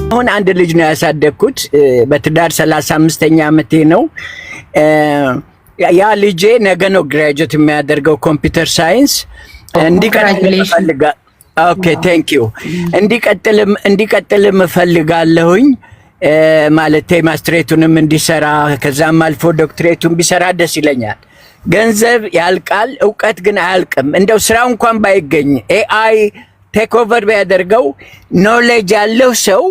አሁን አንድ ልጅ ነው ያሳደግኩት በትዳር 35ኛ ዓመቴ ነው። ያ ልጄ ነገ ነው ግራጁዌት የሚያደርገው ኮምፒውተር ሳይንስ እንዲቀጥል ፈልጋለሁ። ኦኬ ቴንክ ዩ። እንዲቀጥል እፈልጋለሁኝ ማለት ማስትሬቱንም እንዲሰራ ከዛም አልፎ ዶክትሬቱን ቢሰራ ደስ ይለኛል። ገንዘብ ያልቃል፣ እውቀት ግን አያልቅም። እንደው ስራው እንኳን ባይገኝ ኤአይ ቴክ ኦቨር ቢያደርገው ኖሌጅ ያለው ሰው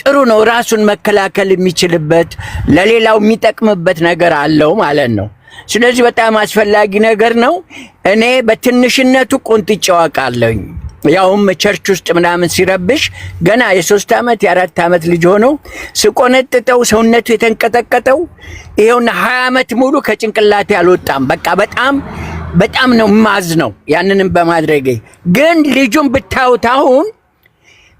ጥሩ ነው፣ ራሱን መከላከል የሚችልበት ለሌላው የሚጠቅምበት ነገር አለው ማለት ነው። ስለዚህ በጣም አስፈላጊ ነገር ነው። እኔ በትንሽነቱ ቆንጥጬው አውቃለሁኝ። ያውም ቸርች ውስጥ ምናምን ሲረብሽ ገና የ3 ዓመት የ4 ዓመት ልጅ ሆኖ ስቆነጥጠው ሰውነቱ የተንቀጠቀጠው ይሄውና 20 ዓመት ሙሉ ከጭንቅላቴ አልወጣም። በቃ በጣም ነው ማዝ ነው ያንንም በማድረጌ። ግን ልጁን ብታዩት አሁን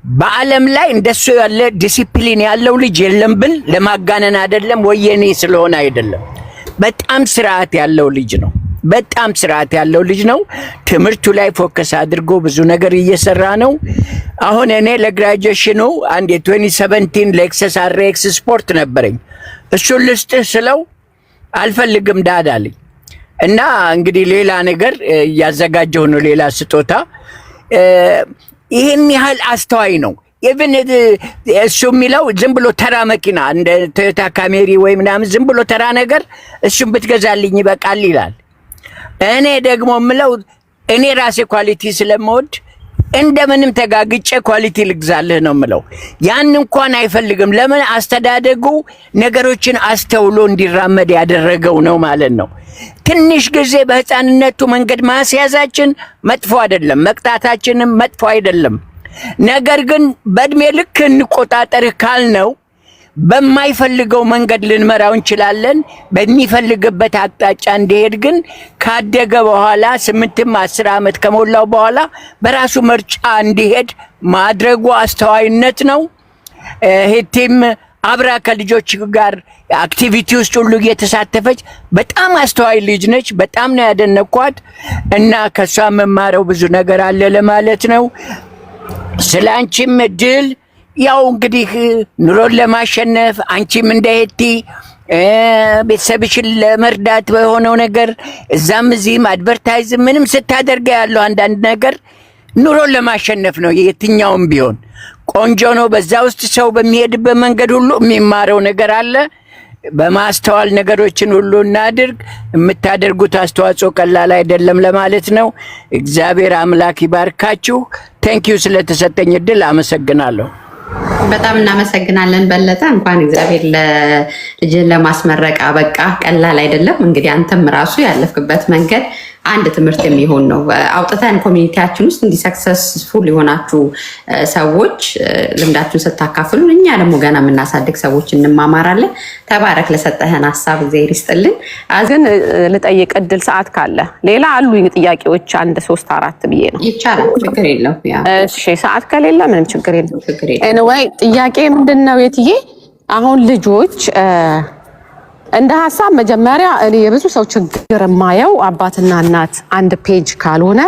በዓለም ላይ እንደሱ ያለ ዲሲፕሊን ያለው ልጅ የለም ብል ለማጋነን አይደለም፣ ወየኔ ስለሆነ አይደለም። በጣም ስርዓት ያለው ልጅ ነው። በጣም ስርዓት ያለው ልጅ ነው። ትምህርቱ ላይ ፎከስ አድርጎ ብዙ ነገር እየሰራ ነው። አሁን እኔ ለግራጁዌሽኑ አንድ የ2017 ሌክሰስ አርኤክስ ስፖርት ነበረኝ። እሱን ልስጥህ ስለው አልፈልግም ዳድ አለኝ። እና እንግዲህ ሌላ ነገር እያዘጋጀሁ ነው፣ ሌላ ስጦታ። ይህን ያህል አስተዋይ ነው። ኢቭን እሱ የሚለው ዝም ብሎ ተራ መኪና እንደ ቶዮታ ካሜሪ ወይ ምናምን ዝም ብሎ ተራ ነገር እሱን ብትገዛልኝ ይበቃል ይላል። እኔ ደግሞ የምለው እኔ ራሴ ኳሊቲ ስለምወድ እንደምንም ተጋግጬ ኳሊቲ ልግዛልህ ነው የምለው። ያን እንኳን አይፈልግም። ለምን? አስተዳደጉ ነገሮችን አስተውሎ እንዲራመድ ያደረገው ነው ማለት ነው። ትንሽ ጊዜ በህፃንነቱ መንገድ ማስያዛችን መጥፎ አይደለም፣ መቅጣታችንም መጥፎ አይደለም። ነገር ግን በእድሜ ልክ እንቆጣጠር ካልነው በማይፈልገው መንገድ ልንመራው እንችላለን። በሚፈልግበት አቅጣጫ እንዲሄድ ግን ካደገ በኋላ 8ም 10 ዓመት ከሞላው በኋላ በራሱ ምርጫ እንዲሄድ ማድረጉ አስተዋይነት ነው። ሄቴም አብራ ከልጆች ጋር አክቲቪቲ ውስጥ ሁሉ እየተሳተፈች በጣም አስተዋይ ልጅ ነች። በጣም ነው ያደነኳት እና ከሷ መማረው ብዙ ነገር አለ ለማለት ነው። ስላንቺም ድል ያው እንግዲህ ኑሮን ለማሸነፍ አንቺም እንደሄቲ ቤተሰብሽን ለመርዳት በሆነው ነገር እዛም እዚህም አድቨርታይዝ ምንም ስታደርገ ያለው አንዳንድ ነገር ኑሮን ለማሸነፍ ነው። የትኛውም ቢሆን ቆንጆ ነው። በዛ ውስጥ ሰው በሚሄድበት መንገድ ሁሉ የሚማረው ነገር አለ። በማስተዋል ነገሮችን ሁሉ እናድርግ። የምታደርጉት አስተዋጽኦ ቀላል አይደለም ለማለት ነው። እግዚአብሔር አምላክ ይባርካችሁ። ቴንኪዩ ስለተሰጠኝ እድል አመሰግናለሁ። በጣም እናመሰግናለን በለጠ። እንኳን እግዚአብሔር ለልጅን ለማስመረቅ አበቃ። ቀላል አይደለም። እንግዲህ አንተም ራሱ ያለፍክበት መንገድ አንድ ትምህርት የሚሆን ነው። አውጥተን ኮሚኒቲያችን ውስጥ እንዲህ ሰክሰስፉል የሆናችሁ ሰዎች ልምዳችሁን ስታካፍሉን እኛ ደግሞ ገና የምናሳድግ ሰዎች እንማማራለን። ተባረክ። ለሰጠህን ሀሳብ እግዚአብሔር ይስጥልን። ግን ልጠይቅ እድል ሰዓት ካለ ሌላ አሉኝ ጥያቄዎች 1 3 4 ብዬ ነው። ይቻላል፣ ችግር የለው። እሺ ሰዓት ከሌለ ምንም ችግር የለም። ኤኒዌይ ጥያቄ ምንድነው የትዬ አሁን ልጆች እንደ ሀሳብ መጀመሪያ እኔ የብዙ ሰው ችግር የማየው አባትና እናት አንድ ፔጅ ካልሆነ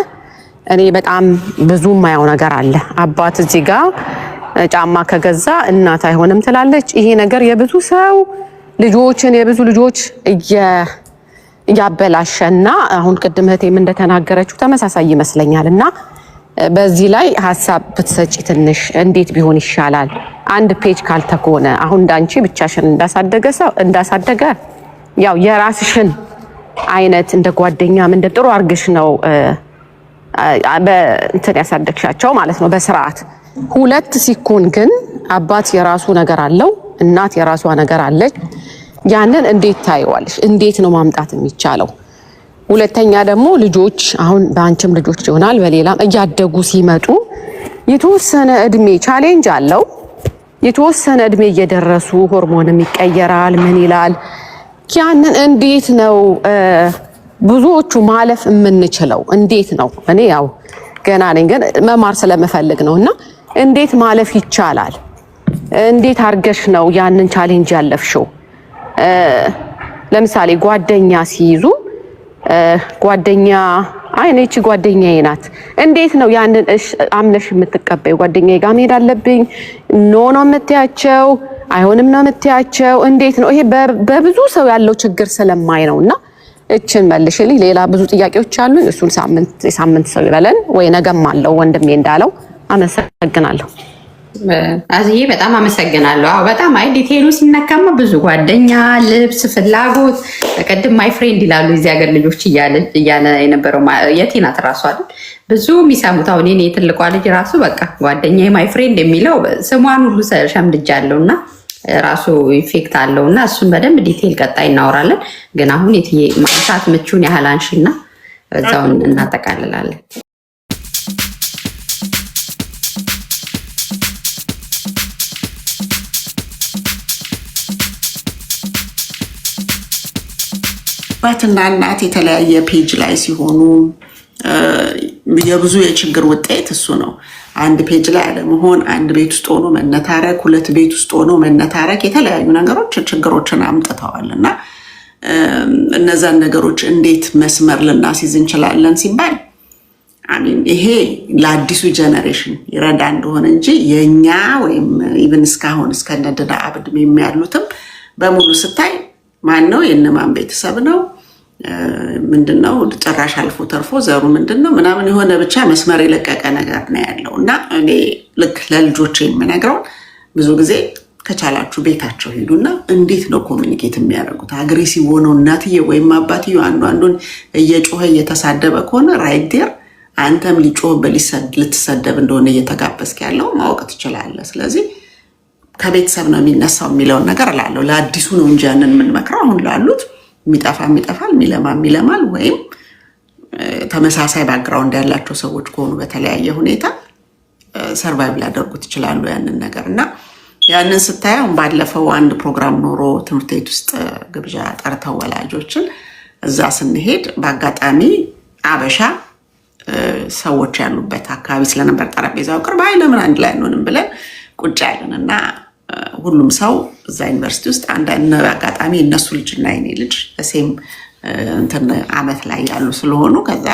እኔ በጣም ብዙ የማየው ነገር አለ። አባት እዚህ ጋር ጫማ ከገዛ እናት አይሆንም ትላለች። ይሄ ነገር የብዙ ሰው ልጆችን የብዙ ልጆች እያበላሸና አሁን ቅድም እህቴም እንደተናገረችው ተመሳሳይ ይመስለኛል። እና በዚህ ላይ ሀሳብ ብትሰጪ ትንሽ እንዴት ቢሆን ይሻላል? አንድ ፔጅ ካልተኮነ አሁን እንዳንቺ ብቻሽን እንዳሳደገ ያው የራስሽን አይነት እንደ ጓደኛም እንደ ጥሩ አርግሽ ነው በእንትን ያሳደግሻቸው ማለት ነው በስርዓት። 2 ሲኮን ግን አባት የራሱ ነገር አለው፣ እናት የራሷ ነገር አለች። ያንን እንዴት ታይዋለሽ? እንዴት ነው ማምጣት የሚቻለው? ሁለተኛ ደግሞ ልጆች አሁን በአንቺም ልጆች ይሆናል በሌላም እያደጉ ሲመጡ የተወሰነ እድሜ ቻሌንጅ አለው። የተወሰነ እድሜ እየደረሱ ሆርሞንም ይቀየራል፣ ምን ይላል። ያንን እንዴት ነው ብዙዎቹ ማለፍ የምንችለው? እንዴት ነው? እኔ ያው ገና ነኝ ግን መማር ስለምፈልግ ነውና እንዴት ማለፍ ይቻላል? እንዴት አርገሽ ነው ያንን ቻሌንጅ ያለፍሽው? ለምሳሌ ጓደኛ ሲይዙ ጓደኛ አይ እኔ እቺ ጓደኛዬ ናት። እንዴት ነው ያንን አምነሽ የምትቀበዩ? ጓደኛዬ ጋር መሄድ አለብኝ ኖ ነው የምትያቸው? አይሆንም ነው የምትያቸው? እንዴት ነው ይሄ? በብዙ ሰው ያለው ችግር ስለማይ ነውና እችን መልሽልኝ። ሌላ ብዙ ጥያቄዎች አሉ። እሱን ሳምንት ሰው ይበለን ወይ ነገም አለው ወንድሜ እንዳለው። አመሰግናለሁ። አዝዬ በጣም አመሰግናለሁ። አዎ በጣም አይ ዲቴይሉ ሲነካማ ብዙ ጓደኛ፣ ልብስ፣ ፍላጎት በቀደም ማይ ፍሬንድ ይላሉ እዚህ ሀገር ልጆች እያለ የነበረው የቲናት ራሱ አይደል ብዙ የሚሰሙት። አሁን እኔ ትልቋ ልጅ ራሱ በቃ ጓደኛዬ ማይ ፍሬንድ የሚለው ስሟን ሁሉ ሸምድጃለሁና ራሱ ኢፌክት አለውና እሱን በደንብ ዲቴይል ቀጣይ እናወራለን። ግን አሁን የትዬ ማንሳት ምቹን ያህል አንሺና እዛውን እናጠቃልላለን። አባትና እናት የተለያየ ፔጅ ላይ ሲሆኑ የብዙ የችግር ውጤት እሱ ነው። አንድ ፔጅ ላይ አለመሆን፣ አንድ ቤት ውስጥ ሆኖ መነታረክ፣ ሁለት ቤት ውስጥ ሆኖ መነታረክ የተለያዩ ነገሮች ችግሮችን አምጥተዋል እና እነዛን ነገሮች እንዴት መስመር ልናስይዝ እንችላለን ሲባል አሚን ይሄ ለአዲሱ ጀነሬሽን ይረዳ እንደሆነ እንጂ የኛ ወይም ኢቭን እስካሁን እስከነደዳ አብድም የሚያሉትም በሙሉ ስታይ ማን ነው የነማን ቤተሰብ ነው ምንድነው ጭራሽ አልፎ ተርፎ ዘሩ ምንድነው ምናምን የሆነ ብቻ መስመር የለቀቀ ነገር ነው ያለው እና እኔ ልክ ለልጆቼ የምነግረው ብዙ ጊዜ ከቻላችሁ ቤታቸው ሄዱና እንዴት ነው ኮሚኒኬት የሚያደርጉት? አግሬሲቭ ሆነው እናትዬ ወይም አባትዬ አንዱን እየጮኸ እየተሳደበ ከሆነ ራይት ዴር አንተም ሊጮህ ልትሰደብ እንደሆነ እየተጋበዝክ ያለው ማወቅ ትችላለህ። ስለዚህ ከቤተሰብ ነው የሚነሳው የሚለውን ነገር እላለሁ። ለአዲሱ ነው እንጂ ያንን የምንመክረው አሁን ላሉት የሚጠፋል የሚለማል ወይም ተመሳሳይ ባክግራውንድ ያላቸው ሰዎች ከሆኑ በተለያየ ሁኔታ ሰርቫይቭ ሊያደርጉት ይችላሉ ያንን ነገር እና ያንን ስታየው ባለፈው አንድ ፕሮግራም ኖሮ ትምህርት ቤት ውስጥ ግብዣ ጠርተው ወላጆችን እዛ ስንሄድ በአጋጣሚ አበሻ ሰዎች ያሉበት አካባቢ ስለነበር ጠረጴዛው ቅርብ አይ ለምን አንድ ላይ አንሆንም ብለን ቁጭ ያለን እና ሁሉም ሰው እዛ ዩኒቨርሲቲ ውስጥ አንድ አጋጣሚ እነሱ ልጅና የኔ ልጅ ሴም እንትን አመት ላይ ያሉ ስለሆኑ ከዛ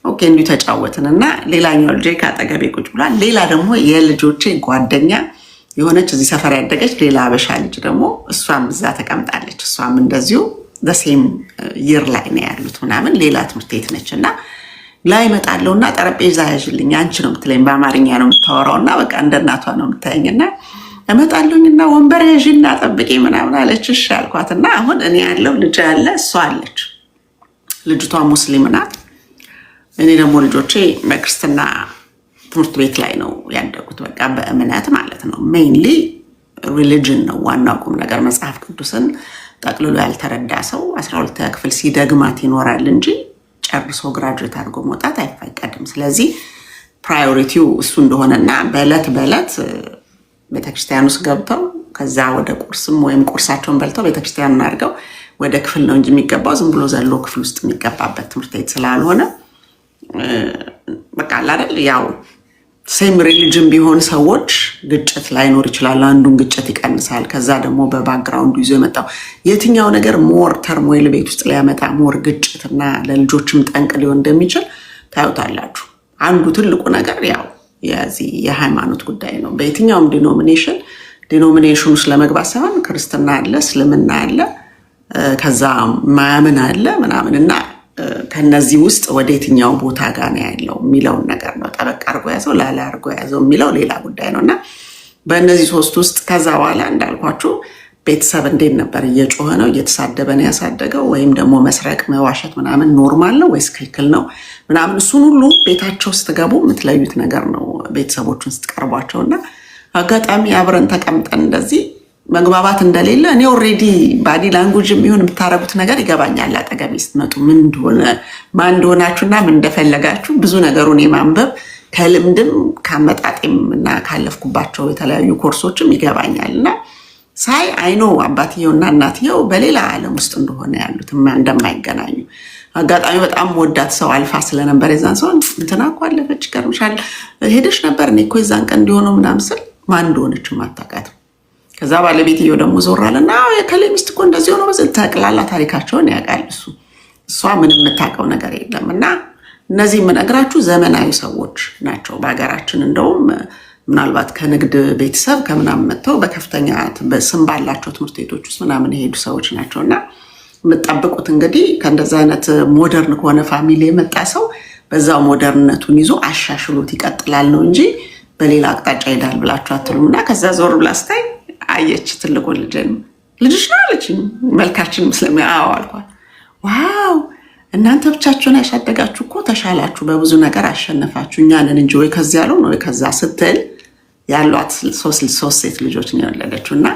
ኦኬ እንዲሁ ተጫወትን እና ሌላኛው ልጄ ካጠገቤ ቁጭ ብሏል። ሌላ ደግሞ የልጆቼ ጓደኛ የሆነች እዚህ ሰፈር ያደገች ሌላ አበሻ ልጅ ደግሞ እሷም እዛ ተቀምጣለች። እሷም እንደዚሁ ሴም ይር ላይ ነው ያሉት ምናምን ሌላ ትምህርት ቤት ነች እና ላይ እመጣለሁና ጠረጴዛ ያዥልኝ አንቺ ነው የምትለኝ፣ በአማርኛ ነው የምታወራው እና በቃ እንደ እናቷ ነው የምታየኝና እመጣለሁኝና ወንበር ያዥና ጠብቄ ምናምን አለች። እሺ አልኳትና አሁን እኔ ያለው ልጅ ያለ እሷ አለች። ልጅቷ ሙስሊም ናት። እኔ ደግሞ ልጆቼ በክርስትና ትምህርት ቤት ላይ ነው ያደጉት፣ በቃ በእምነት ማለት ነው። ሜይንሊ ሪሊጅን ነው ዋናው ቁም ነገር። መጽሐፍ ቅዱስን ጠቅልሎ ያልተረዳ ሰው 12ኛ ክፍል ሲደግማት ይኖራል እንጂ ጨርሶ ግራጁዌት አድርጎ መውጣት አይፈቀድም። ስለዚህ ፕራዮሪቲው እሱ እንደሆነና በዕለት ቤተክርስቲያን ውስጥ ገብተው ከዛ ወደ ቁርስም ወይም ቁርሳቸውን በልተው ቤተክርስቲያኑን አድርገው ወደ ክፍል ነው እንጂ የሚገባው ዝም ብሎ ዘሎ ክፍል ውስጥ የሚገባበት ትምህርት ቤት ስላልሆነ በቃ አይደል ያው ሴም ሪሊጅን ቢሆን ሰዎች ግጭት ላይኖር ይችላል። አንዱን ግጭት ይቀንሳል። ከዛ ደግሞ በባክግራውንዱ ይዞ የመጣው የትኛው ነገር ሞር ተርሞይል ቤት ውስጥ ሊያመጣ ሞር ግጭትና ለልጆችም ጠንቅ ሊሆን እንደሚችል ታዩታላችሁ። አንዱ ትልቁ ነገር ያው የዚህ የሃይማኖት ጉዳይ ነው። በየትኛውም ዲኖሚኔሽን ውስጥ ለመግባት ሳይሆን ክርስትና አለ፣ እስልምና አለ፣ ከዛ ማያምን አለ ምናምን እና ከነዚህ ውስጥ ወደ የትኛው ቦታ ጋር ነው ያለው የሚለውን ነገር ነው። ጠበቅ አድርጎ ያዘው ላላ አድርጎ ያዘው የሚለው ሌላ ጉዳይ ነው እና በእነዚህ ሶስት ውስጥ ከዛ በኋላ እንዳልኳችሁ ቤተሰብ እንዴት ነበር እየጮኸ ነው እየተሳደበ ነው ያሳደገው ወይም ደግሞ መስረቅ መዋሸት ምናምን ኖርማል ነው ወይስ ክልክል ነው ምናምን እሱን ሁሉ ቤታቸው ስትገቡ የምትለዩት ነገር ነው ቤተሰቦቹን ስትቀርቧቸው እና አጋጣሚ አብረን ተቀምጠን እንደዚህ መግባባት እንደሌለ እኔ ኦልሬዲ ባዲ ላንጉጅ የሚሆን የምታረጉት ነገር ይገባኛል። አጠገቤ ስትመጡ ምን እንደሆነ ማን እንደሆናችሁና ምን እንደፈለጋችሁ ብዙ ነገሩን የማንበብ ከልምድም ከአመጣጤም እና ካለፍኩባቸው የተለያዩ ኮርሶችም ይገባኛል እና ሳይ አይኖ አባትየውና እናትየው በሌላ ዓለም ውስጥ እንደሆነ ያሉት እንደማይገናኙ አጋጣሚ በጣም ወዳት ሰው አልፋ ስለነበር የዛን ሰው እንትና እኮ አለፈች ገርምሻል ሄደሽ ነበር እኔ እኮ የዛን ቀን እንዲሆነው ምናምን ስል ማን እንደሆነች አታውቃትም። ከዛ ባለቤትየው ደግሞ ዞራልና የከሌ ሚስት እኮ እንደዚህ ሆኖ በዚህ ተቅላላ ታሪካቸውን ያውቃል እሷ ምንም የምታውቀው ነገር የለም እና እነዚህ የምነግራችሁ ዘመናዊ ሰዎች ናቸው በሀገራችን። እንደውም ምናልባት ከንግድ ቤተሰብ ከምናምን መጥተው በከፍተኛ ስም ባላቸው ትምህርት ቤቶች ውስጥ ምናምን የሄዱ ሰዎች ናቸው። እና የምጠብቁት እንግዲህ ከእንደዚ አይነት ሞደርን ከሆነ ፋሚሊ የመጣ ሰው በዛው ሞደርነቱን ይዞ አሻሽሎት ይቀጥላል ነው እንጂ በሌላ አቅጣጫ ይሄዳል ብላችሁ አትሉም። እና ከዛ ዞር ብላ ስታይ አየች ትልቁ ልጅሽ ነው አለችኝ። መልካችን ስለሚ አልኳት። ዋው እናንተ ብቻችሁን ያሻደጋችሁ እኮ ተሻላችሁ፣ በብዙ ነገር አሸነፋችሁ፣ እኛንን እንጂ ወይ ከዚያ ያለው ነው ከዛ ስትል ያሏት ሶስት ሴት ልጆች ነው የወለደችው። እና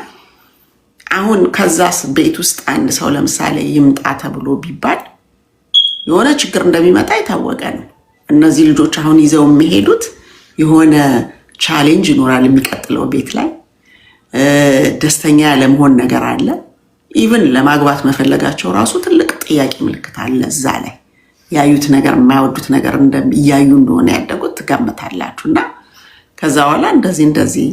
አሁን ከዛስ ቤት ውስጥ አንድ ሰው ለምሳሌ ይምጣ ተብሎ ቢባል የሆነ ችግር እንደሚመጣ የታወቀ ነው። እነዚህ ልጆች አሁን ይዘው የሚሄዱት የሆነ ቻሌንጅ ይኖራል የሚቀጥለው ቤት ላይ ደስተኛ ያለመሆን ነገር አለ። ኢቭን ለማግባት መፈለጋቸው ራሱ ትልቅ ጥያቄ ምልክት አለ። እዛ ላይ ያዩት ነገር የማይወዱት ነገር እያዩ እንደሆነ ያደጉት ትገምታላችሁ። እና ከዛ በኋላ እንደዚህ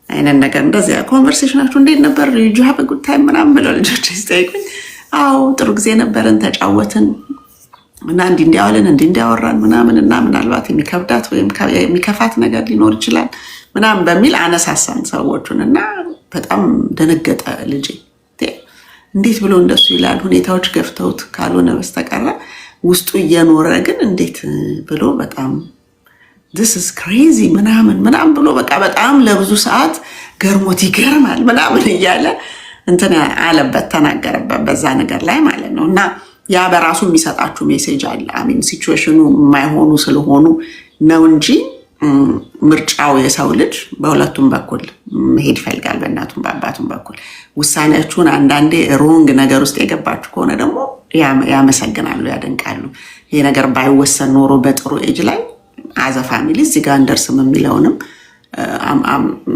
አይነት ነገር እንደዚህ ኮንቨርሴሽናችሁ እንዴት ነበር ልጁ ሀበ ጉዳይ ምናምን ብለው ልጆች ሲጠይቁኝ አዎ ጥሩ ጊዜ ነበረን ተጫወትን እና እንዲያወለን እንዲያወራን ምናምን እና ምናልባት የሚከብዳት ወይም የሚከፋት ነገር ሊኖር ይችላል ምናምን በሚል አነሳሳን ሰዎቹን። እና በጣም ደነገጠ ልጄ። እንዴት ብሎ እንደሱ ይላል? ሁኔታዎች ገፍተውት ካልሆነ በስተቀረ ውስጡ እየኖረ ግን እንዴት ብሎ በጣም this is crazy ምናምን ብሎ በቃ በጣም ለብዙ ሰዓት ገርሞት ይገርማል ምናምን እያለ እንትን አለበት ተናገረበት በዛ ነገር ላይ ማለት ነው። እና ያ በራሱ የሚሰጣችሁ ሜሴጅ አለ። አሚን ሲቹዌሽኑ የማይሆኑ ስለሆኑ ነው እንጂ ምርጫው የሰው ልጅ በሁለቱም በኩል መሄድ ይፈልጋል፣ በእናቱም በአባቱም በኩል። ውሳኔያችሁን አንዳንዴ ሮንግ ነገር ውስጥ የገባችሁ ከሆነ ደግሞ ያመሰግናሉ፣ ያደንቃሉ። ይሄ ነገር ባይወሰን ኖሮ በጥሩ ኤጅ ላይ አዘ ፋሚሊ እዚህ ጋር እንደርስም የሚለውንም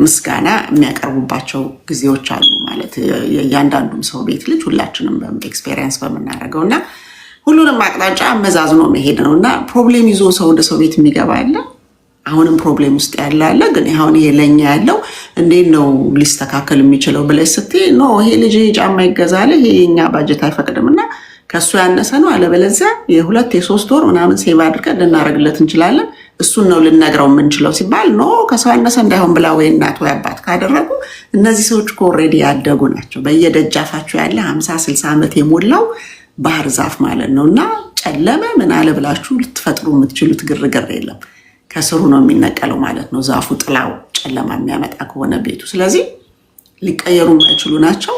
ምስጋና የሚያቀርቡባቸው ጊዜዎች አሉ። ማለት የእያንዳንዱም ሰው ቤት ልጅ ሁላችንም ኤክስፔሪየንስ በምናደርገው እና ሁሉንም አቅጣጫ አመዛዝኖ መሄድ ነው። እና ፕሮብሌም ይዞ ሰው ወደ ሰው ቤት የሚገባ አለ፣ አሁንም ፕሮብሌም ውስጥ ያለ አለ። ግን አሁን ይሄ ለኛ ያለው እንዴት ነው ሊስተካከል የሚችለው ብለሽ ስትይ ኖ ይሄ ልጅ ጫማ ይገዛል፣ ይሄ የኛ ባጀት አይፈቅድም እና ከሱ ያነሰ ነው፣ አለበለዚያ የ2-3 ወር ምናምን ሴቭ አድርገን ልናደርግለት እንችላለን፣ እሱን ነው ልነግረው የምንችለው ሲባል ኖ ከሰው ያነሰ እንዳይሆን ብላ ወይ እናት ወይ አባት ካደረጉ እነዚህ ሰዎች እኮ ኦልሬዲ ያደጉ ናቸው። በየደጃፋቸው ያለ 50-60 ዓመት የሞላው ባህር ዛፍ ማለት ነው። እና ጨለመ ምን አለ ብላችሁ ልትፈጥሩ የምትችሉት ግርግር የለም፣ ከስሩ ነው የሚነቀለው ማለት ነው ዛፉ። ጥላው ጨለማ የሚያመጣ ከሆነ ቤቱ፣ ስለዚህ ሊቀየሩ የማይችሉ ናቸው።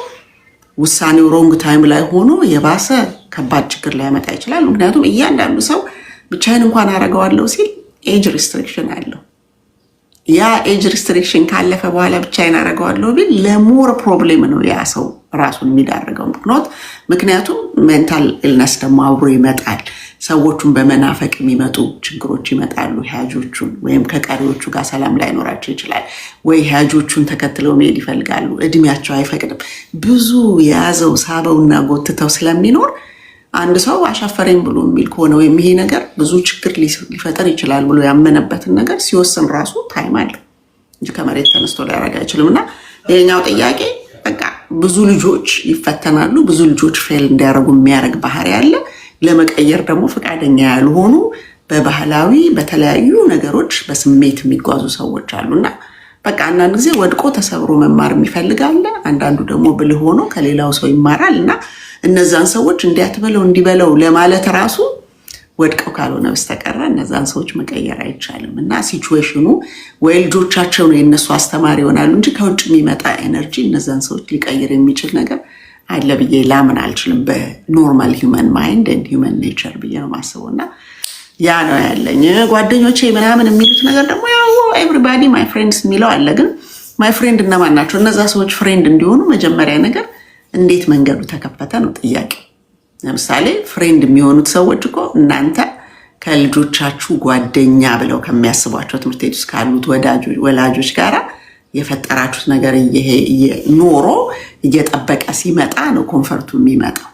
ውሳኔው ሮንግ ታይም ላይ ሆኖ የባሰ ከባድ ችግር ሊያመጣ ይችላል። ምክንያቱም እያንዳንዱ ሰው ብቻዬን እንኳን አደርገዋለሁ ሲል ኤጅ ሪስትሪክሽን አለው። ያ ኤጅ ሪስትሪክሽን ካለፈ በኋላ ብቻዬን አደርገዋለሁ ቢል ለሞር ፕሮብሌም ነው ያ ሰው ራሱን የሚዳርገው። ምክንያቱም ሜንታል ኢልነስ ደግሞ አብሮ ይመጣል። ሰዎቹን በመናፈቅ የሚመጡ ችግሮች ይመጣሉ። ሀያጆቹን ወይም ከቀሪዎቹ ጋር ሰላም ላይኖራቸው ይችላል፣ ወይ ሀያጆቹን ተከትለው መሄድ ይፈልጋሉ፣ እድሜያቸው አይፈቅድም። ብዙ የያዘው ሳበውና ጎትተው ስለሚኖር አንድ ሰው አሻፈረኝ ብሎ የሚል ከሆነ ወይም ይሄ ነገር ብዙ ችግር ሊፈጠር ይችላል ብሎ ያመነበትን ነገር ሲወስን ራሱ ታይም አለ እንጂ ከመሬት ተነስቶ ሊያደርግ አይችልም። እና ይሄኛው ጥያቄ በቃ ብዙ ልጆች ይፈተናሉ፣ ብዙ ልጆች ፌል እንዲያደርጉ የሚያደርግ ባህሪ አለ። ለመቀየር ደግሞ ፈቃደኛ ያልሆኑ በባህላዊ በተለያዩ ነገሮች በስሜት የሚጓዙ ሰዎች አሉና በቃ አንዳንድ ጊዜ ወድቆ ተሰብሮ መማር የሚፈልጋለ፣ አንዳንዱ ደግሞ ብልህ ሆኖ ከሌላው ሰው ይማራል። እና እነዛን ሰዎች እንዲያትበለው እንዲበለው ለማለት ራሱ ወድቀው ካልሆነ በስተቀር እነዛን ሰዎች መቀየር አይቻልም። እና ሲቹዌሽኑ ወይ ልጆቻቸው ነው የነሱ አስተማሪ ይሆናሉ እንጂ ከውጭ የሚመጣ ኤነርጂ እነዛን ሰዎች ሊቀይር የሚችል ነገር አለ ብዬ ላምን አልችልም። በኖርማል ሂውመን ማይንድ ኤንድ ሂውመን ኔቸር ብዬ ነው ማስበው። እና ያ ነው ያለኝ። ጓደኞቼ ምናምን የሚሉት ነገር ደግሞ ያው ኤቭሪባዲ ማይ ፍሬንድስ የሚለው አለ። ግን ማይ ፍሬንድ እነማን ናቸው? እነዛ ሰዎች ፍሬንድ እንዲሆኑ መጀመሪያ ነገር እንዴት መንገዱ ተከፈተ ነው ጥያቄ። ለምሳሌ ፍሬንድ የሚሆኑት ሰዎች እኮ እናንተ ከልጆቻችሁ ጓደኛ ብለው ከሚያስቧቸው ትምህርት ቤት ውስጥ ካሉት ወላጆች ጋራ የፈጠራችሁት ነገር ኖሮ እየጠበቀ ሲመጣ ነው ኮንፈርቱ የሚመጣው።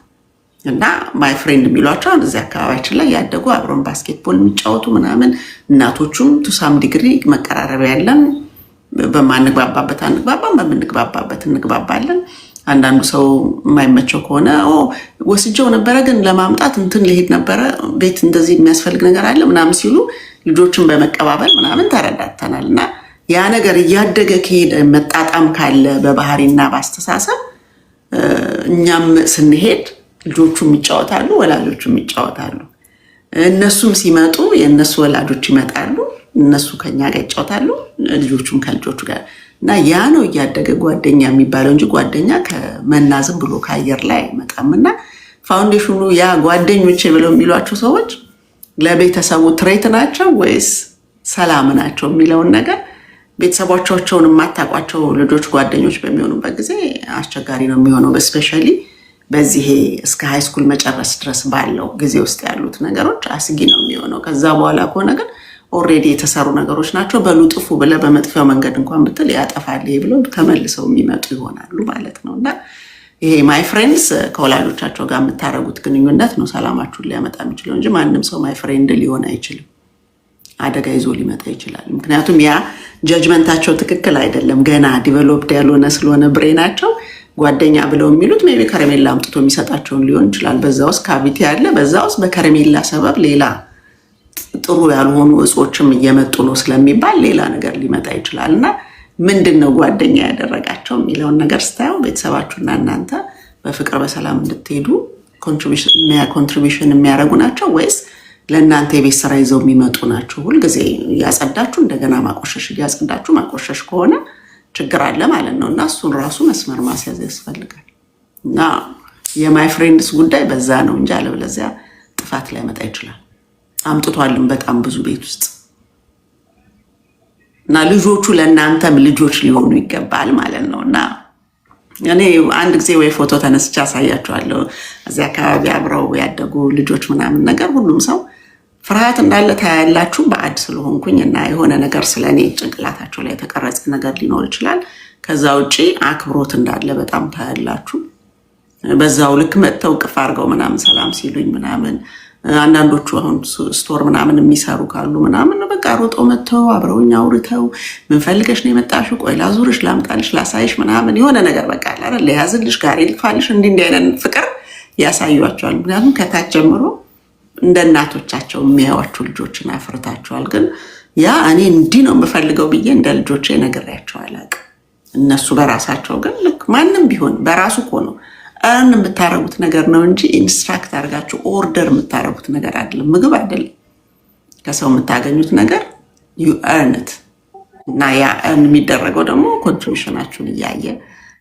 እና ማይ ፍሬንድ የሚሏቸው እዚህ አካባቢያችን ላይ ያደጉ አብረን ባስኬትቦል የሚጫወቱ ምናምን፣ እናቶቹም ቱሳም ዲግሪ መቀራረብ ያለን፣ በማንግባባበት አንግባባም፣ በምንግባባበት እንግባባለን። አንዳንዱ ሰው የማይመቸው ከሆነ ወስጀው ነበረ ግን ለማምጣት እንትን ሊሄድ ነበረ ቤት እንደዚህ የሚያስፈልግ ነገር አለ ምናምን ሲሉ ልጆችን በመቀባበል ምናምን ተረዳተናል። እና ያ ነገር እያደገ ከሄደ መጣጣም ካለ በባህሪና በአስተሳሰብ እኛም ስንሄድ ልጆቹም ይጫወታሉ፣ ወላጆቹም ይጫወታሉ። እነሱም ሲመጡ የእነሱ ወላጆች ይመጣሉ፣ እነሱ ከኛ ጋር ይጫወታሉ፣ ልጆቹም ከልጆቹ ጋር እና ያ ነው እያደገ ጓደኛ የሚባለው እንጂ ጓደኛ ከመናዝም ብሎ ከአየር ላይ አይመጣም። እና ፋውንዴሽኑ ያ ጓደኞቼ ብለው የሚሏቸው ሰዎች ለቤተሰቡ ትሬት ናቸው ወይስ ሰላም ናቸው የሚለውን ነገር ቤተሰቦቻቸውን የማታውቋቸው ልጆች ጓደኞች በሚሆኑበት ጊዜ አስቸጋሪ ነው የሚሆነው። በስፔሻሊ በዚህ እስከ ሃይስኩል መጨረስ ድረስ ባለው ጊዜ ውስጥ ያሉት ነገሮች አስጊ ነው የሚሆነው። ከዛ በኋላ ከሆነ ግን ኦልሬዲ የተሰሩ ነገሮች ናቸው። በሉ ጥፉ ብለህ በመጥፊያው መንገድ እንኳን ብትል ያጠፋል ይሄ ብለው ተመልሰው የሚመጡ ይሆናሉ ማለት ነው። እና ይሄ ማይ ፍሬንድስ ከወላጆቻቸው ጋር የምታደርጉት ግንኙነት ነው ሰላማችሁን ሊያመጣ የሚችለው እንጂ ማንም ሰው ማይ ፍሬንድ ሊሆን አይችልም። አደጋ ይዞ ሊመጣ ይችላል። ምክንያቱም ያ ጀጅመንታቸው ትክክል አይደለም፣ ገና ዲቨሎፕድ ያልሆነ ስለሆነ ብሬናቸው ጓደኛ ብለው የሚሉት ሜይ ቢ ከረሜላ አምጥቶ የሚሰጣቸውን ሊሆን ይችላል። በዛ ውስጥ ካቪቲ ያለ፣ በዛ ውስጥ በከረሜላ ሰበብ ሌላ ጥሩ ያልሆኑ እጾችም እየመጡ ነው ስለሚባል ሌላ ነገር ሊመጣ ይችላል። እና ምንድን ነው ጓደኛ ያደረጋቸው የሚለውን ነገር ስታየው ቤተሰባችሁና እናንተ በፍቅር በሰላም እንድትሄዱ ኮንትሪቢሽን የሚያደርጉ ናቸው ወይስ ለእናንተ የቤት ስራ ይዘው የሚመጡ ናቸው? ሁልጊዜ እያጸዳችሁ እንደገና ማቆሸሽ እያጸዳችሁ ማቆሸሽ ከሆነ ችግር አለ ማለት ነው። እና እሱን ራሱ መስመር ማስያዝ ያስፈልጋል። እና የማይ ፍሬንድስ ጉዳይ በዛ ነው እንጂ አለበለዚያ ጥፋት ሊያመጣ ይችላል። አምጥቷልም በጣም ብዙ ቤት ውስጥ እና ልጆቹ ለእናንተም ልጆች ሊሆኑ ይገባል ማለት ነው። እና እኔ አንድ ጊዜ ወይ ፎቶ ተነስቼ አሳያቸዋለሁ። እዚህ አካባቢ አብረው ያደጉ ልጆች ምናምን ነገር ሁሉም ሰው ፍርሃት እንዳለ ታያላችሁ። ባዕድ ስለሆንኩኝ እና የሆነ ነገር ስለእኔ ጭንቅላታቸው ላይ የተቀረጸ ነገር ሊኖር ይችላል። ከዛ ውጭ አክብሮት እንዳለ በጣም ታያላችሁ። በዛው ልክ መጥተው ቅፍ አድርገው ምናምን ሰላም ሲሉኝ ምናምን አንዳንዶቹ አሁን ስቶር ምናምን የሚሰሩ ካሉ ምናምን በቃ ሮጠው መጥተው አብረውኝ አውርተው ምን ፈልገሽ ነው የመጣሽው? ቆይ ላዙርሽ፣ ላምጣልሽ፣ ላሳይሽ ምናምን የሆነ ነገር በቃ አይደል ለያዝልሽ፣ ጋር ይልፋልሽ እንዲህ አይነት ፍቅር ያሳዩአቸዋል። ምክንያቱም ከታች ጀምሮ እንደ እናቶቻቸው የሚያዩዋቸው ልጆችን አፍርታቸዋል። ግን ያ እኔ እንዲህ ነው የምፈልገው ብዬ እንደ ልጆቼ ነግሬያቸው አላውቅም። እነሱ በራሳቸው ግን ልክ ማንም ቢሆን በራሱ እኮ ነው እርን የምታረጉት ነገር ነው እንጂ ኢንስትራክት አድርጋችሁ ኦርደር የምታረጉት ነገር አይደለም። ምግብ አይደለም ከሰው የምታገኙት ነገር ዩ እርንት እና ያ እርን የሚደረገው ደግሞ ኮንትሪቢሽናችሁን እያየ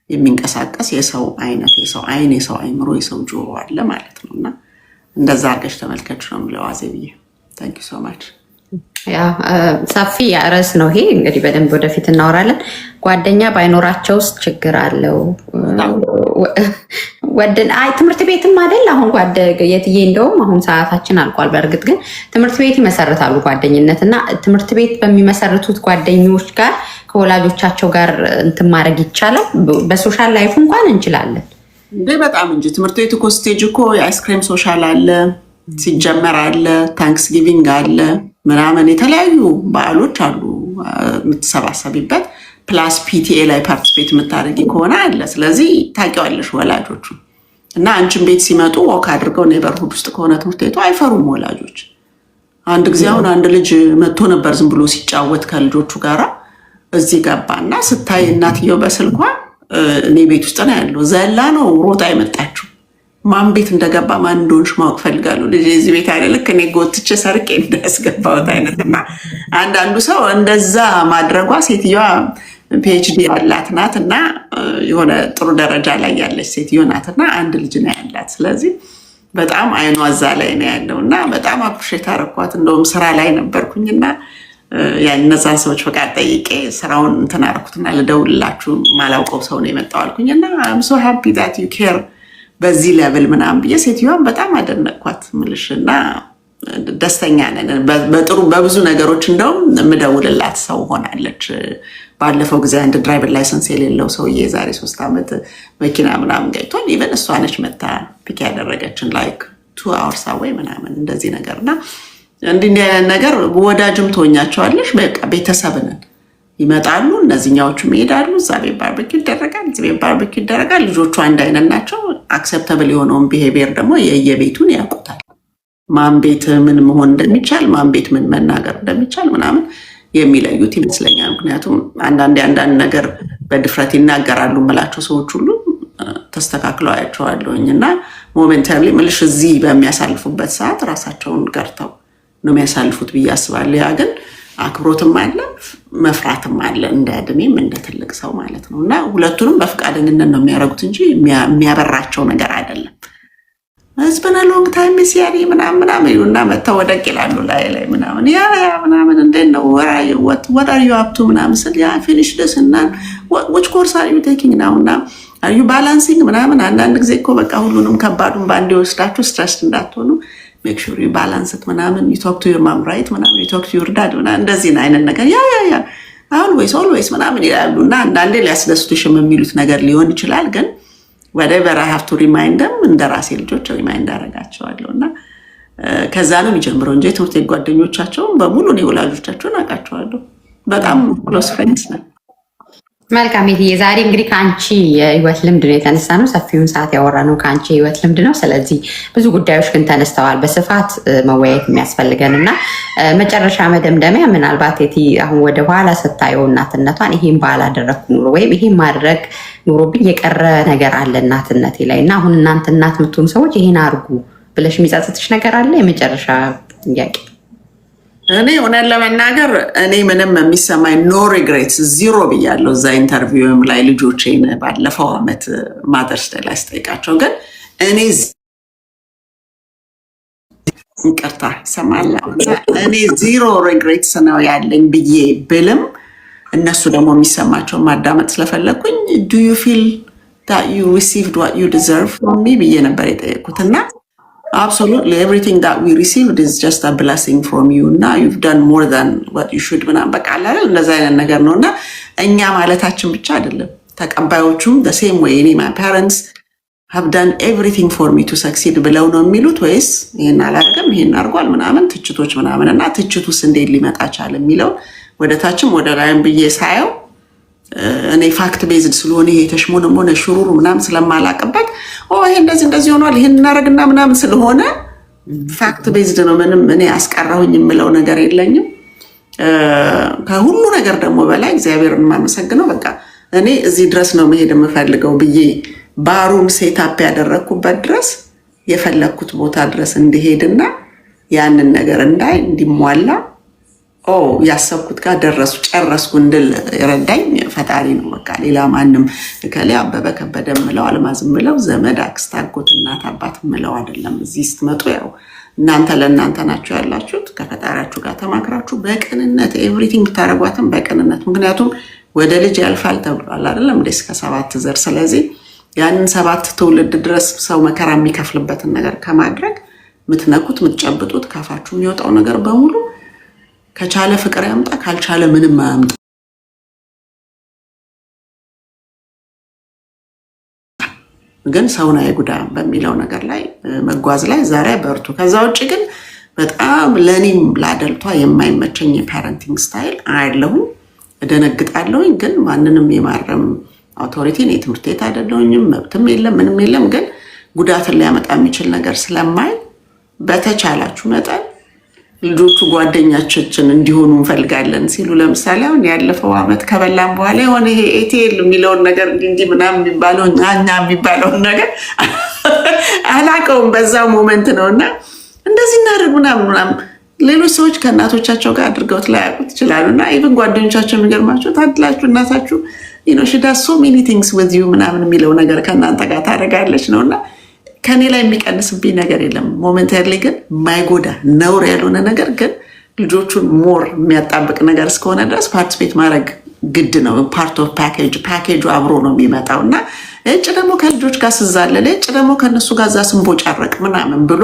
የሚንቀሳቀስ የሰው አይነት፣ የሰው አይን፣ የሰው አይምሮ፣ የሰው ጆሮ አለ ማለት ነው። እና እንደዛ አድርገሽ ተመልከች ነው የምለው አዜብዬ። ታንክ ዩ ሶ ማች። ያ ሰፊ ርዕስ ነው ይሄ። እንግዲህ በደንብ ወደፊት እናወራለን። ጓደኛ ባይኖራቸው ውስጥ ችግር አለው ወደን ትምህርት ቤትም አይደል አሁን የትዬ እንደውም አሁን ሰዓታችን አልቋል። በእርግጥ ግን ትምህርት ቤት ይመሰርታሉ ጓደኝነት እና ትምህርት ቤት በሚመሰርቱት ጓደኞች ጋር ከወላጆቻቸው ጋር እንትን ማድረግ ይቻላል። በሶሻል ላይፍ እንኳን እንችላለን እንዴ በጣም እንጂ ትምህርት ቤት እኮ ስቴጅ እኮ የአይስክሬም ሶሻል አለ ሲጀመር አለ፣ ታንክስ ጊቪንግ አለ ምናምን የተለያዩ በዓሎች አሉ የምትሰባሰቢበት ፕላስ ፒቲኤ ላይ ፓርቲስፔት የምታደርጊ ከሆነ አለ። ስለዚህ ታውቂዋለሽ ወላጆቹ እና አንቺን ቤት ሲመጡ ወክ አድርገው ኔበርሁድ ውስጥ ከሆነ ትምህርት ቤቱ አይፈሩም ወላጆች። አንድ ጊዜ አሁን አንድ ልጅ መጥቶ ነበር ዝም ብሎ ሲጫወት ከልጆቹ ጋራ እዚህ ገባና ስታይ እናትየው በስልኳ እኔ ቤት ውስጥ ነው ያለው ዘላ ነው ሮጣ የመጣችው። ማን ቤት እንደገባ ማን እንደሆንሽ ማወቅ ፈልጋለሁ። ልጅ እዚህ ቤት አይደል ልክ እኔ ጎትቼ ሰርቄ እንዳስገባሁት አይነትና አንዳንዱ ሰው እንደዛ ማድረጓ ሴትዮዋ ፒኤችዲ ያላት ናት እና የሆነ ጥሩ ደረጃ ላይ ያለች ሴትዮ ናትና አንድ ልጅ ነው ያላት። ስለዚህ በጣም አይኗ እዛ ላይ ነው ያለው እና በጣም አፕሪሼት አደረኳት። እንደውም ስራ ላይ ነበርኩኝና እነዛን ሰዎች ፈቃድ ጠይቄ ስራውን እንትን አደረኩትና ልደውልላችሁ ማላውቀው ሰው ነው የመጣው አልኩኝና አም ሶ ሃፒ ዳት ዩ ኬር በዚህ ሌቭል ምናምን ብዬ ሴትዮዋን በጣም አደነቅኳት ምልሽ እና ደስተኛ ነን በጥሩ በብዙ ነገሮች። እንደውም የምደውልላት ሰው ሆናለች። ባለፈው ጊዜ አንድ ድራይቨር ላይሰንስ የሌለው ሰውዬ ዛሬ 3 ዓመት መኪና ምናምን ገጭቶን ኢቨን እሷ ነች መታ ፒክ ያደረገችን ላይክ 2 hours away ምናምን እንደዚህ ነገር እና እንዲህ ነገር ወዳጅም ትሆኛቸዋለሽ። በቃ ቤተሰብ ነን። ይመጣሉ እነዚህኛዎቹም ይሄዳሉ። እዛ ቤት ባርቤኪው ይደረጋል። ይደረጋል፣ እዚህ ቤት ባርቢኪው ይደረጋል። ልጆቹ አንድ አይነት ናቸው። አክሰፕተብል የሆነውን ቢሄቪየር ደግሞ የየቤቱን ያውቁታል። ማን ቤት ምን መሆን እንደሚቻል፣ ማን ቤት ምን መናገር እንደሚቻል ምናምን የሚለዩት ይመስለኛል። ምክንያቱም አንዳንድ ነገር በድፍረት ይናገራሉ የምላቸው ሰዎች ሁሉ ተስተካክለው አያቸዋለሁኝ እና ሞሜንታሪ ምልሽ እዚህ በሚያሳልፉበት ሰዓት ራሳቸውን ገርተው ነው የሚያሳልፉት ብዬ አስባለሁ። ያ ግን አክብሮትም አለ መፍራትም አለ፣ እንደ እድሜም እንደ ትልቅ ሰው ማለት ነው። እና ሁለቱንም በፈቃደኝነት ነው የሚያደርጉት እንጂ የሚያበራቸው ነገር አይደለም። ህዝብና ሎንግ ታይም ሲያሪ ምናምን ይሉና መተው ወደቅ ይላሉ ላይ ምናምን ያ ምናምን እንዴት ነው what are you up to ምናምን ስል ያ ፊኒሽ ደስ እና which course are you taking now እና are you balancing ምናምን አንዳንድ ጊዜ እኮ በቃ ሁሉንም ከባዱን ባንዴ ወስዳችሁ ስትረስ እንዳትሆኑ make sure you balance it ምናምን you talk to your mom right ምናምን you talk to your dad ምናምን እንደዚህ አይነት ነገር ያ always ምናምን ይላሉ እና አንዳንዴ ሊያስደስቱሽም የሚሉት ነገር ሊሆን ይችላል ግን whatever I have to remind them እንደራሴ ልጆች ሪማይንድ አደርጋቸዋለሁ እና ከዛ ነው የሚጀምረው እንጂ ትምህርት ቤት ጓደኞቻቸውን በሙሉ ነው ወላጆቻቸውን አውቃቸዋለሁ። በጣም ክሎስ ፍሬንድስ ነን። መልካም ይሄ ዛሬ እንግዲህ ከአንቺ የህይወት ልምድ ነው የተነሳ ነው። ሰፊውን ሰዓት ያወራ ነው ከአንቺ የህይወት ልምድ ነው። ስለዚህ ብዙ ጉዳዮች ግን ተነስተዋል በስፋት መወያየት የሚያስፈልገን እና መጨረሻ መደምደሚያ ምናልባት አሁን ወደ ኋላ ስታየው እናትነቷን ይሄን ባላደረግኩ ኑሮ ወይም ይሄን ማድረግ ኑሮብኝ የቀረ ነገር አለ እናትነቴ ላይ እና አሁን እናንተ እናት የምትሆኑ ሰዎች ይሄን አድርጉ ብለሽ የሚጸጽትሽ ነገር አለ? የመጨረሻ ጥያቄ። እኔ እውነት ለመናገር እኔ ምንም የሚሰማኝ ኖ ሪግሬትስ ዚሮ ብያለሁ። እዛ ኢንተርቪውም ላይ ልጆቼን ባለፈው ዓመት ማደርስ ዴይ ላይ ስጠይቃቸው ግን እኔ ይቅርታ ይሰማል እኔ ዚሮ ሪግሬትስ ነው ያለኝ ብዬ ብልም እነሱ ደግሞ የሚሰማቸው ማዳመጥ ስለፈለግኩኝ do you feel that you received what you deserve from me ብዬ ነበር የጠየቁት እና absolutely everything that we received is just a blessing from you እና you've done more than what you should ምናምን በቃ አይደል እንደዛ አይነት ነገር ነው እና እኛ ማለታችን ብቻ አይደለም ተቀባዮቹም the same way እኔ my parents have done everything for me to succeed ብለው ነው የሚሉት ወይስ ይሄን አላደረገም ይሄን አድርጓል ምናምን ትችቶች ምናምን እና ትችቱስ እንዴት ሊመጣ ቻለ የሚለው ወደ ታችም ወደ ላይም ብዬ ሳየው እኔ ፋክት ቤዝድ ስለሆነ ይሄ ተሽሞንም ሆነ ሽሩሩ ምናምን ስለማላቀበት ይሄ እንደዚህ ሆኗል ይሄን እናረግና ምናምን ስለሆነ ፋክት ቤዝድ ነው። ምንም እኔ አስቀራሁኝ የምለው ነገር የለኝም። ከሁሉ ነገር ደግሞ በላይ እግዚአብሔርን የማመሰግነው በቃ እኔ እዚህ ድረስ ነው መሄድ የምፈልገው ብዬ ባሩን ሴታፕ ያደረኩበት ድረስ የፈለኩት ቦታ ድረስ እንዲሄድና ያንን ነገር እንዳይ እንዲሟላ ያሰብኩት ጋር ጨረስኩ እንድል የረዳኝ ፈጣሪ ነው። በቃ ሌላ ማንም ከሌ አበበ ከበደ ምለው አልማዝ ምለው ዘመድ አክስት አጎት እናት አባት ምለው አይደለም። እዚህ ስትመጡ ያው እናንተ ለእናንተ ናችሁ ያላችሁት ከፈጣሪያችሁ ጋር ተማክራችሁ በቅንነት ኤቭሪቲንግ ብታረጓትም በቅንነት ምክንያቱም ወደ ልጅ ያልፋል ተብሏል አይደለም እንደ እስከ 7 ዘር። ስለዚህ ያንን 7 ትውልድ ድረስ ሰው መከራ የሚከፍልበትን ነገር ከማድረግ ምትነኩት ምትጨብጡት ካፋችሁ የሚወጣው ነገር በሙሉ ከቻለ ፍቅር ያምጣ ካልቻለ ምንም አያምጣ። ግን ሰውን አይጉዳ በሚለው ነገር ላይ መጓዝ ላይ ዛሬ በርቱ። ከዛ ውጭ ግን በጣም ለኔም ላደልቷ የማይመቸኝ የፓረንቲንግ ስታይል አይደለሁም። እደነግጣለሁኝ ግን ማንንም የማረም አውቶሪቲ ነው። ትምህርት ቤት አይደለሁኝም መብትም የለም ምንም የለም። ግን ጉዳትን ሊያመጣ የሚችል ነገር ስለማይ በተቻላችሁ መጠን ልጆቹ ጓደኛችን እንዲሆኑ እንፈልጋለን ሲሉ ለምሳሌ አሁን ያለፈው ዓመት ከበላም በኋላ የሆነ ይሄ ኤቲኤል የሚለውን ነገር እንዲህ ምናምን የሚባለው እኛ የሚባለውን ነገር አላውቀውም በዛው ሞመንት ነውና እንደዚህ እናደርግ ምናምን ሌሎች ሰዎች ከእናቶቻቸው ጋር አድርገውት ላያውቁት ይችላሉና ኢቭን ጓደኞቻቸው የሚገርማቸው ታድላችሁ እናታችሁ she does so many things with you ምናምን የሚለው ነገር ከእናንተ ጋር ታደርጋለች ነውና ከኔ ላይ የሚቀንስብኝ ነገር የለም። ሞመንታሪ ግን ማይጎዳ ነውር ያልሆነ ነገር ግን ልጆቹን ሞር የሚያጣብቅ ነገር እስከሆነ ድረስ ፓርቲስፔት ማድረግ ግድ ነው። ፓርት ኦፍ ፓኬጁ አብሮ ነው የሚመጣው እና እጭ ደግሞ ከልጆች ጋር ስዛለለ እጭ ደግሞ ከነሱ ጋር ዛ ስንቦጫረቅ ምናምን ብሎ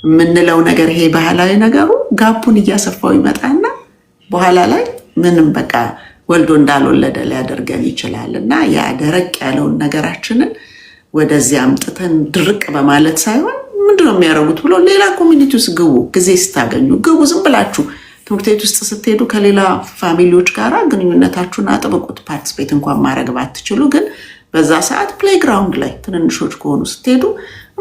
የምንለው ነገር ይሄ ባህላዊ ነገሩ ጋፑን እያሰፋው ይመጣና በኋላ ላይ ምንም በቃ ወልዶ እንዳልወለደ ሊያደርገን ይችላል እና ያ ደረቅ ያለውን ነገራችንን ወደዚህ አምጥተን ድርቅ በማለት ሳይሆን ምንድነው የሚያደርጉት ብሎ ሌላ ኮሚኒቲ ውስጥ ግቡ። ጊዜ ስታገኙ ግቡ። ዝም ብላችሁ ትምህርት ቤት ውስጥ ስትሄዱ ከሌላ ፋሚሊዎች ጋር ግንኙነታችሁን አጥብቁት። ፓርቲስፔት እንኳን ማድረግ ባትችሉ ግን በዛ ሰዓት ፕሌይግራውንድ ላይ ትንንሾች ከሆኑ ስትሄዱ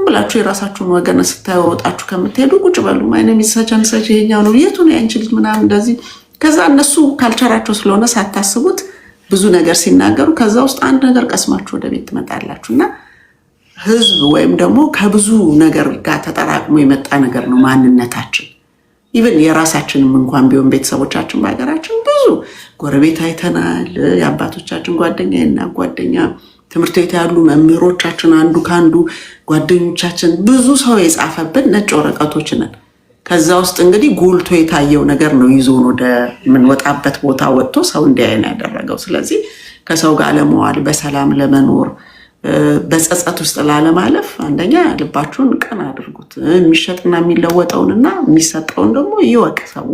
ብላችሁ የራሳችሁን ወገን ስታዩ ሮጣችሁ ከምትሄዱ ቁጭ በሉ። ማይነም ይሰቸን ሰች ይሄኛው ነው የቱ ነው ያንቺ ልጅ ምናምን እንደዚህ። ከዛ እነሱ ካልቸራቸው ስለሆነ ሳታስቡት ብዙ ነገር ሲናገሩ ከዛ ውስጥ አንድ ነገር ቀስማችሁ ወደ ቤት ትመጣላችሁና ህዝብ ወይም ደግሞ ከብዙ ነገር ጋር ተጠራቅሞ የመጣ ነገር ነው ማንነታችን። ኢቭን የራሳችንም እንኳን ቢሆን ቤተሰቦቻችን በሀገራችን ብዙ ጎረቤት አይተናል። የአባቶቻችን ጓደኛ እና ጓደኛ ትምህርት ቤት ያሉ መምህሮቻችን አንዱ ካንዱ ጓደኞቻችን ብዙ ሰው የጻፈብን ነጭ ወረቀቶች ነን። ከዛ ውስጥ እንግዲህ ጎልቶ የታየው ነገር ነው ይዞን ወደ ምን ወጣበት ቦታ ወጥቶ ሰው እንዲያየን ያደረገው። ስለዚህ ከሰው ጋር ለመዋል በሰላም ለመኖር በጸጸት ውስጥ ላለማለፍ አንደኛ ልባችሁን ቀና አድርጉት። የሚሸጥና የሚለወጠውንና የሚሰጠውን ደግሞ ይወቅ ሰው።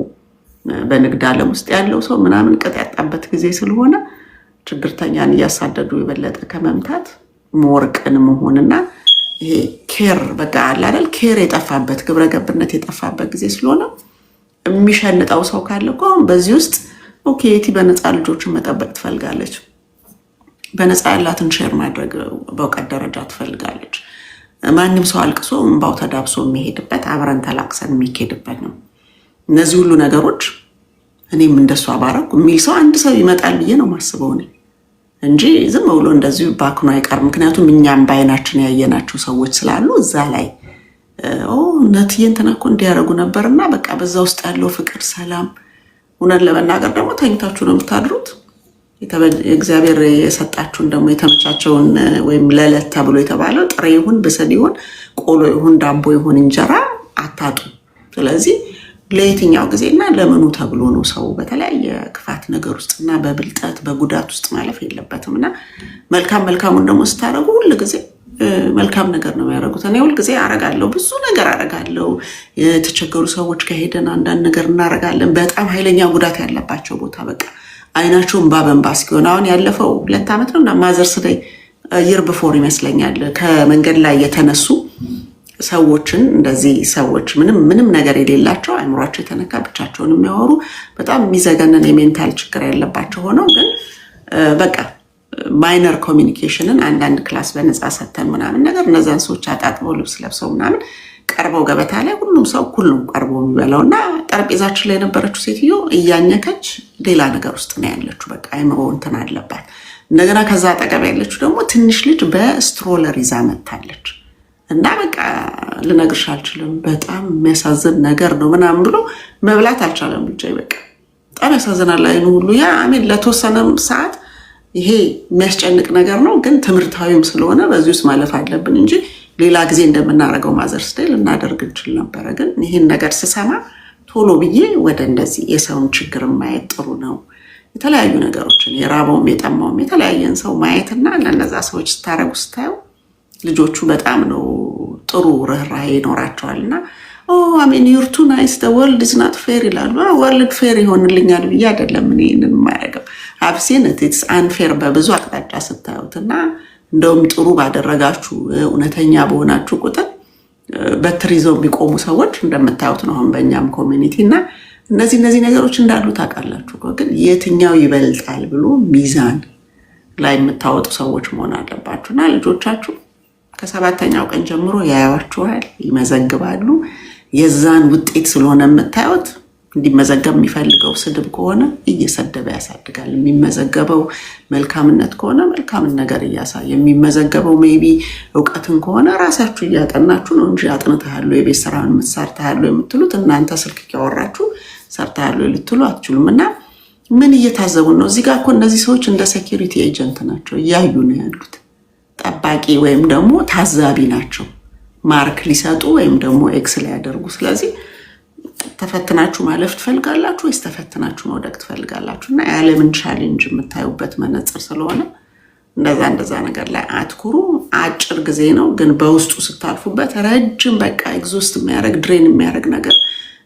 በንግድ ዓለም ውስጥ ያለው ሰው ምናምን ቅጥ ያጣበት ጊዜ ስለሆነ ችግርተኛን እያሳደዱ የበለጠ ከመምታት መወርቅን መሆንና ይሄ ኬር በቃ አለ አይደል ኬር የጠፋበት ግብረ ገብነት የጠፋበት ጊዜ ስለሆነ የሚሸንጣው ሰው ካለ እኮ በዚህ ውስጥ ኦኬ ቲ በነፃ ልጆችን መጠበቅ ትፈልጋለች። በነፃ ያላትን ሼር ማድረግ በእውቀት ደረጃ ትፈልጋለች። ማንም ሰው አልቅሶ እንባው ተዳብሶ የሚሄድበት አብረን ተላቅሰን የሚሄድበት ነው። እነዚህ ሁሉ ነገሮች እኔም እንደሱ አባረኩ የሚል ሰው አንድ ሰው ይመጣል ብዬ ነው ማስበው እኔ እንጂ ዝም ብሎ እንደዚሁ ባክኖ አይቀር። ምክንያቱም እኛም በአይናችን ያየናቸው ሰዎች ስላሉ እዛ ላይ እነትዬ እንትና እኮ እንዲያደርጉ ነበርና በቃ በዛ ውስጥ ያለው ፍቅር፣ ሰላም እውነት ለመናገር ደግሞ ተኝታችሁ ነው የምታድሩት። እግዚአብሔር የሰጣችሁን ደግሞ የተመቻቸውን ወይም ለዕለት ተብሎ የተባለው ጥሬ ይሁን ብስል ይሁን ቆሎ ይሁን ዳቦ ይሁን እንጀራ አታጡ። ስለዚህ ለየትኛው ጊዜና ለምኑ ተብሎ ነው ሰው በተለያየ ክፋት ነገር ውስጥና በብልጠት በጉዳት ውስጥ ማለፍ የለበትም። እና መልካሙን ደግሞ ስታደርጉ ሁል ጊዜ መልካም ነገር ነው የሚያደርጉት። እኔ ሁል ጊዜ አረጋለሁ፣ ብዙ ነገር አረጋለሁ። የተቸገሩ ሰዎች ከሄደን አንዳንድ ነገር እናረጋለን። በጣም ኃይለኛ ጉዳት ያለባቸው ቦታ በቃ አይናቸውን ባበንባ እስኪሆን አሁን ያለፈው 2 ዓመት ነው እና ማዘርስ ላይ ይር ብፎር ይመስለኛል ከመንገድ ላይ የተነሱ ሰዎችን እንደዚህ ሰዎች ምንም ነገር የሌላቸው አእምሯቸው የተነካ ብቻቸውን የሚያወሩ በጣም የሚዘገነን የሜንታል ችግር ያለባቸው ሆነው ግን በቃ ማይነር ኮሚኒኬሽንን አንዳንድ ክላስ በነፃ ሰተን ምናምን ነገር እነዛን ሰዎች አጣጥበው ልብስ ለብሰው ምናምን ቀርበው ገበታ ላይ ሁሉም ሰው እኩል ነው ቀርቦ የሚበላው እና ጠረጴዛችን ላይ የነበረችው ሴትዮ እያኘከች ሌላ ነገር ውስጥ ነው ያለችው። በቃ አይምሮ እንትን አለባት። እንደገና ከዛ አጠገብ ያለችው ደግሞ ትንሽ ልጅ በስትሮለር ይዛ መታለች እና በቃ ልነግርሽ አልችልም በጣም የሚያሳዝን ነገር ነው ምናምን ብሎ መብላት አልቻለም። ብቻ በቃ በጣም ያሳዝናል። አይኑ ሁሉ ያ አሜን ለተወሰነ ሰዓት ይሄ የሚያስጨንቅ ነገር ነው፣ ግን ትምህርታዊም ስለሆነ በዚህ ውስጥ ማለፍ አለብን እንጂ ሌላ ጊዜ እንደምናደርገው ማዘርስ ዴይ ልናደርግ እንችል ነበረ። ግን ይህን ነገር ስሰማ ቶሎ ብዬ ወደ እንደዚህ የሰውን ችግር ማየት ጥሩ ነው። የተለያዩ ነገሮችን የራበውም የጠማውም የተለያየን ሰው ማየትና ለነዛ ሰዎች ስታረጉ ስታዩ ልጆቹ በጣም ነው ጥሩ ርህራሄ ይኖራቸዋል። እና አሜን ዩር ቱ ናይስ ዘ ወርልድ ኢዝ ናት ፌር ይላሉ። ወርልድ ፌር ይሆንልኛል ብዬ አይደለም እኔ ይህንን የማያደርገው አብሴን ኢትስ አንፌር በብዙ አቅጣጫ ስታዩት እና እንደውም ጥሩ ባደረጋችሁ እውነተኛ በሆናችሁ ቁጥር በትር ይዘው የሚቆሙ ሰዎች እንደምታዩት ነው አሁን በእኛም ኮሚኒቲ እና እነዚህ ነገሮች እንዳሉ ታውቃላችሁ። ግን የትኛው ይበልጣል ብሎ ሚዛን ላይ የምታወጡ ሰዎች መሆን አለባችሁ እና ልጆቻችሁ ከ7ኛው ቀን ጀምሮ ያያዋችኋል፣ ይመዘግባሉ። የዛን ውጤት ስለሆነ የምታዩት እንዲመዘገብ የሚፈልገው ስድብ ከሆነ እየሰደበ ያሳድጋል። የሚመዘገበው መልካምነት ከሆነ መልካምን ነገር እያሳየ፣ የሚመዘገበው ሜቢ እውቀትን ከሆነ ራሳችሁ እያጠናችሁ ነው እንጂ አጥንተሃሉ የቤት ስራን ሰርተሃሉ የምትሉት እናንተ ስልክ እያወራችሁ ሰርተሃሉ ልትሉ አትችሉም። እና ምን እየታዘቡ ነው? እዚህ ጋር እኮ እነዚህ ሰዎች እንደ ሴኪሪቲ ኤጀንት ናቸው፣ እያዩ ነው ያሉት። ጠባቂ ወይም ደግሞ ታዛቢ ናቸው፣ ማርክ ሊሰጡ ወይም ደግሞ ኤክስ ሊያደርጉ። ስለዚህ ተፈትናችሁ ማለፍ ትፈልጋላችሁ ወይስ ተፈትናችሁ መውደቅ ትፈልጋላችሁ? እና የዓለምን ቻሌንጅ የምታዩበት መነጽር ስለሆነ እንደዛ ነገር ላይ አትኩሩ። አጭር ጊዜ ነው፣ ግን በውስጡ ስታልፉበት ረጅም በቃ ኤግዞስት የሚያደርግ ድሬን የሚያደርግ ነገር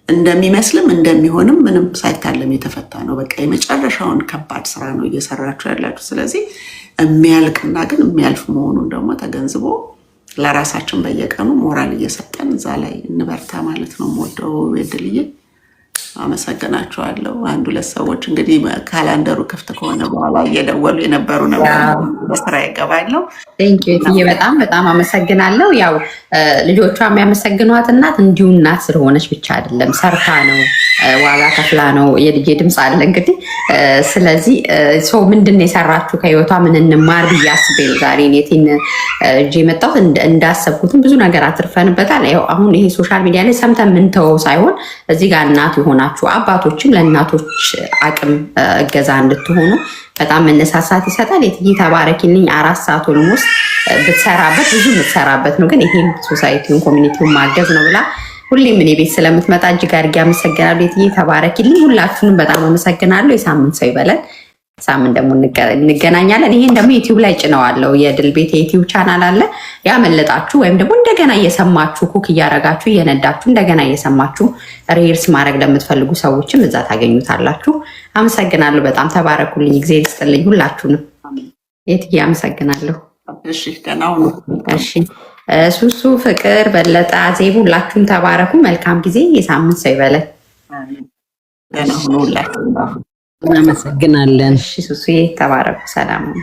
እንደሚመስልም እንደሚሆንም ምንም ሳይታለም የተፈታ ነው። በቃ የመጨረሻውን ከባድ ስራ ነው እየሰራችሁ ያላችሁ። ስለዚህ የሚያልቅና ግን የሚያልፍ መሆኑን ደግሞ ተገንዝቦ ለራሳችን በየቀኑ ሞራል እየሰጠን እዛ ላይ እንበርታ ማለት ነው። ወደው የድልዬ አመሰግናችኋለሁ። አንድ ሁለት ሰዎች እንግዲህ ካላንደሩ ክፍት ከሆነ በኋላ እየደወሉ የነበሩ ነበር። በስራ ይገባለሁ። በጣም በጣም አመሰግናለሁ። ያው ልጆቿ የሚያመሰግኗት እናት እንዲሁ እናት ስለሆነች ብቻ አይደለም፣ ሰርታ ነው፣ ዋጋ ከፍላ ነው። የልጄ ድምፅ አለ እንግዲህ። ስለዚህ ሰው ምንድን ነው የሰራችሁ ከህይወቷ ምን እንማር ብዬ አስቤ ዛሬ ኔቴን እጄ የመጣሁት። እንዳሰብኩትም ብዙ ነገር አትርፈንበታል። ያው አሁን ይሄ ሶሻል ሚዲያ ላይ ሰምተን ምንተወው ሳይሆን እዚህ ጋር እናት የሆናችሁ አባቶችም ለእናቶች አቅም እገዛ እንድትሆኑ በጣም መነሳሳት ይሰጣል። የትዬ ተባረኪልኝ። 4 ሰዓት ኦልሞስት ብትሰራበት ብዙ የምትሰራበት ነው፣ ግን ይሄን ሶሳይቲውን ኮሚኒቲውን ማገዝ ነው ብላ ሁሌም እኔ ቤት ስለምትመጣ እጅግ አድርጌ አመሰግናለሁ። የትዬ ተባረኪልኝ። ሁላችሁንም በጣም አመሰግናለሁ። የሳምንት ሰው ይበለን። ሳምንት ደግሞ እንገናኛለን። ይሄን ደግሞ ዩቲዩብ ላይ ጭነዋለሁ። የድል ቤት የዩቲዩብ ቻናል አለ። ያመለጣችሁ ወይም ደግሞ እንደገና እየሰማችሁ ኩክ እያረጋችሁ እየነዳችሁ እንደገና እየሰማችሁ ሪልስ ማድረግ ለምትፈልጉ ሰዎችም እዛ ታገኙታላችሁ። አመሰግናለሁ። በጣም ተባረኩልኝ። እግዚአብሔር ይስጥልኝ ሁላችሁንም። የትዬ አመሰግናለሁ። እሺ ደህና ሁኑ። እሺ ሱሱ፣ ፍቅር፣ በለጠ፣ አዜብ ሁላችሁም ተባረኩ። መልካም ጊዜ። የሳምንት ሰው ይበለን። ደህና ሁኑ ሁላችሁ። እናመሰግናለን። እሺ ሱሱዬ ተባረኩ። ሰላም ነው።